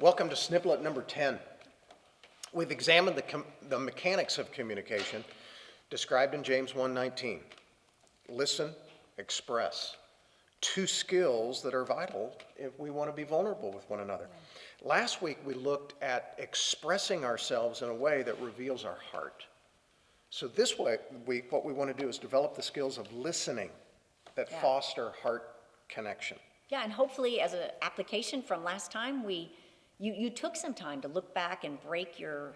Welcome to Sniplet number 10. We've examined the mechanics of communication described in James 1:19. Listen, express. Two skills that are vital if we want to be vulnerable with one another. Last week we looked at expressing ourselves in a way that reveals our heart. So this week what we want to do is develop the skills of listening that foster heart connection. Yeah, and hopefully as an application from last time, you took some time to look back and break your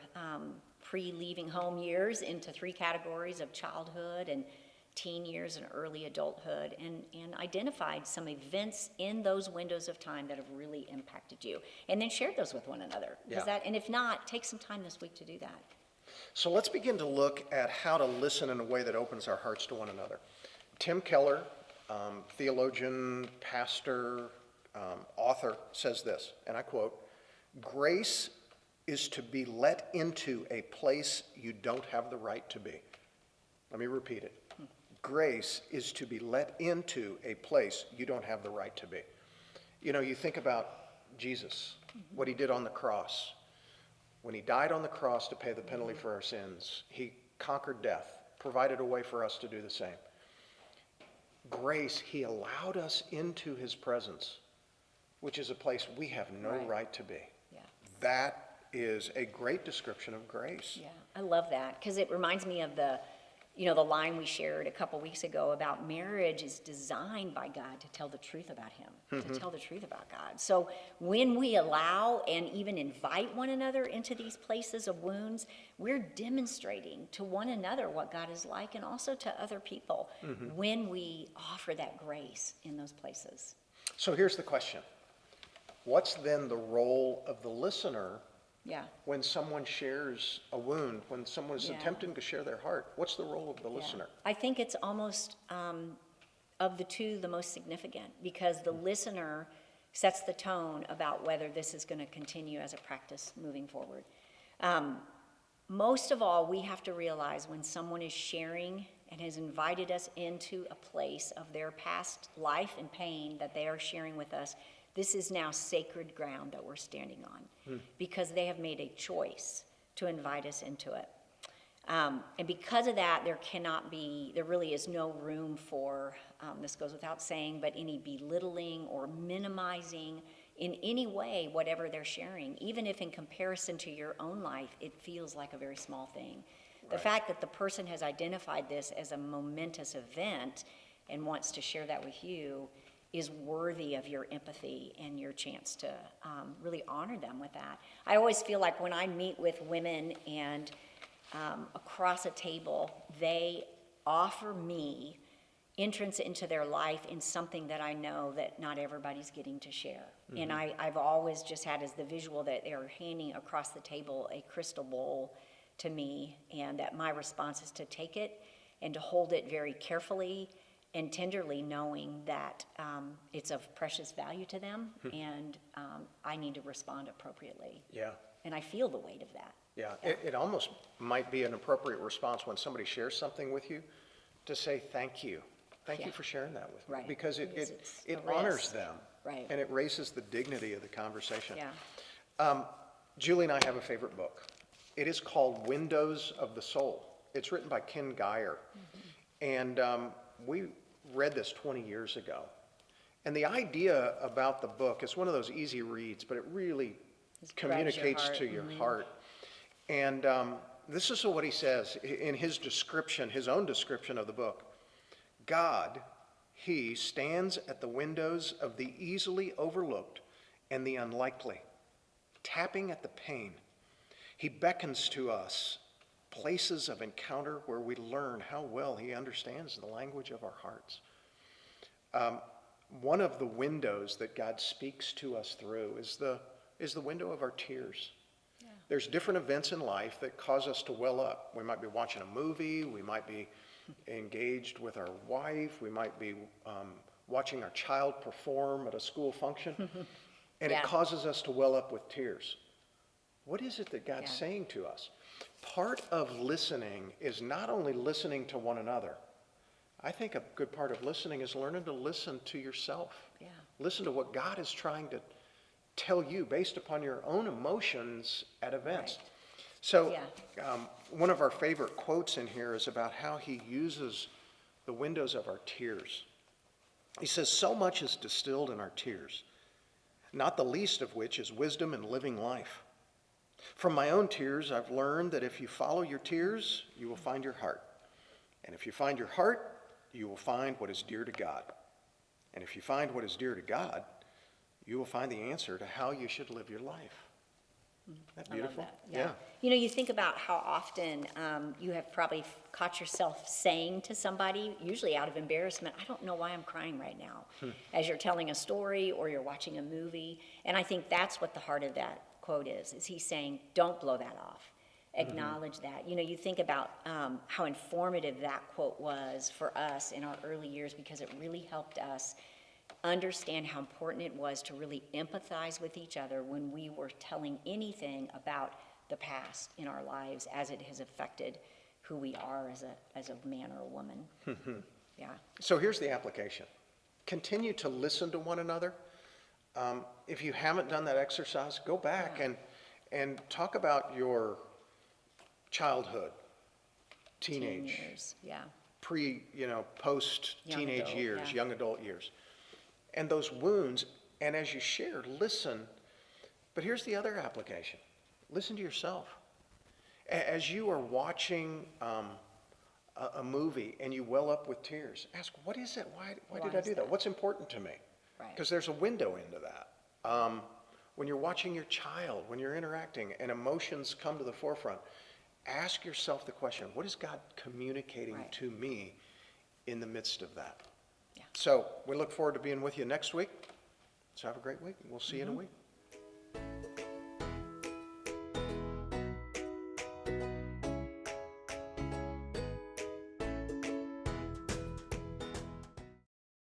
pre-leaving home years into three categories of childhood and teen years and early adulthood, and identified some events in those windows of time that have really impacted you, and then shared those with one another. And if not, take some time this week to do that. So let's begin to look at how to listen in a way that opens our hearts to one another. Tim Keller, theologian, pastor, author, says this, and I quote, "Grace is to be let into a place you don't have the right to be." Let me repeat it. Grace is to be let into a place you don't have the right to be. You know, you think about Jesus, what he did on the cross. When he died on the cross to pay the penalty for our sins, he conquered death, provided a way for us to do the same. Grace, he allowed us into his presence, which is a place we have no right to be. Yeah. That is a great description of grace. Yeah, I love that, because it reminds me of the line we shared a couple weeks ago about marriage is designed by God to tell the truth about him, to tell the truth about God. So when we allow and even invite one another into these places of wounds, we're demonstrating to one another what God is like, and also to other people when we offer that grace in those places. So here's the question. What's then the role of the listener when someone shares a wound, when someone is attempting to share their heart? What's the role of the listener? I think it's almost, of the two, the most significant, because the listener sets the tone about whether this is going to continue as a practice moving forward. Most of all, we have to realize when someone is sharing and has invited us into a place of their past life and pain that they are sharing with us, this is now sacred ground that we're standing on, because they have made a choice to invite us into it. And because of that, there really is no room for, this goes without saying, but any belittling or minimizing in any way whatever they're sharing, even if in comparison to your own life, it feels like a very small thing. Right. The fact that the person has identified this as a momentous event and wants to share that with you is worthy of your empathy and your chance to really honor them with that. I always feel like when I meet with women and across a table, they offer me entrance into their life in something that I know that not everybody's getting to share. And I've always just had as the visual that they're handing across the table a crystal bowl to me, and that my response is to take it and to hold it very carefully and tenderly, knowing that it's of precious value to them, and I need to respond appropriately. Yeah. And I feel the weight of that. Yeah. It almost might be an appropriate response when somebody shares something with you to say thank you. Thank you for sharing that with me. Because it honors them. Right. And it raises the dignity of the conversation. Yeah. Julie and I have a favorite book. It is called Windows of the Soul. It's written by Ken Geyer. And we read this 20 years ago. And the idea about the book is one of those easy reads, but it really communicates to your heart. And this is what he says in his description, his own description of the book. God, he stands at the windows of the easily overlooked and the unlikely, tapping at the pain. He beckons to us places of encounter where we learn how well he understands the language of our hearts. One of the windows that God speaks to us through is the window of our tears. Yeah. There's different events in life that cause us to well up. We might be watching a movie, we might be engaged with our wife, we might be watching our child perform at a school function, and it causes us to well up with tears. What is it that God's saying to us? Part of listening is not only listening to one another. I think a good part of listening is learning to listen to yourself. Yeah. Listen to what God is trying to tell you based upon your own emotions at events. Right. So Yeah. one of our favorite quotes in here is about how he uses the windows of our tears. He says, so much is distilled in our tears, not the least of which is wisdom and living life. From my own tears, I've learned that if you follow your tears, you will find your heart. And if you find your heart, you will find what is dear to God. And if you find what is dear to God, you will find the answer to how you should live your life. Isn't that beautiful? I love that. Yeah. You know, you think about how often you have probably caught yourself saying to somebody, usually out of embarrassment, I don't know why I'm crying right now, as you're telling a story or you're watching a movie. And I think that's what the heart of that quote is he's saying, don't blow that off. Acknowledge that. You know, you think about how informative that quote was for us in our early years, because it really helped us understand how important it was to really empathize with each other when we were telling anything about the past in our lives as it has affected who we are as a man or a woman. Yeah. So here's the application. Continue to listen to one another. If you haven't done that exercise, go back and talk about your childhood, teenage, Teen years, yeah. post-teenage adult, years, yeah. young adult years. And those wounds, and as you share, listen. But here's the other application. Listen to yourself. As you are watching a movie and you well up with tears, ask, what is it? Why did I do that? What's important to me? Right. Because there's a window into that. When you're watching your child, when you're interacting and emotions come to the forefront, ask yourself the question, what is God communicating to me in the midst of that? Yeah. So we look forward to being with you next week. So have a great week. We'll see you in a week.